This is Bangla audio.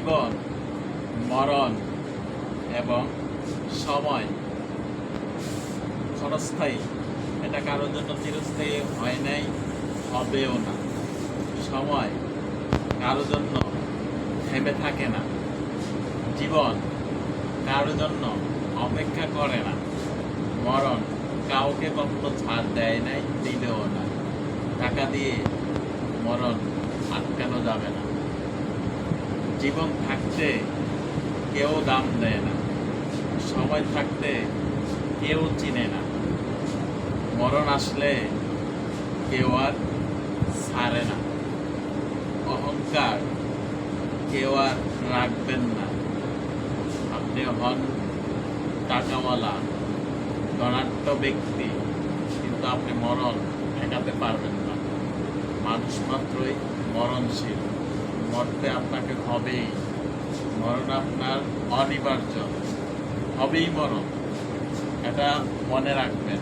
জীবন, মরণ এবং সময় ক্ষণস্থায়ী। এটা কারোর জন্য চিরস্থায়ী হয় নাই, হবেও না। সময় কারোর জন্য থেমে থাকে না। জীবন কারোর জন্য অপেক্ষা করে না। মরণ কাউকে কখনো ছাড় দেয় নাই, দিলেও না। টাকা দিয়ে মরণ আটকানো যাবে না। জীবন থাকতে কেউ দাম দেয় না, সময় থাকতে কেউ চিনে না। মরণ আসলে কেউ আর ছাড়ে না। অহংকার কেউ আর রাখবেন না। আপনি হন টাকাওয়ালা, ধনাঢ্য ব্যক্তি, কিন্তু আপনি মরণ ঠেকাতে পারবেন না। মানুষ মাত্রই মরণশীল, মরতে আপনাকে হবেই। মরণ আপনার অনিবার্য, হবেই মরণ, এটা মনে রাখবেন।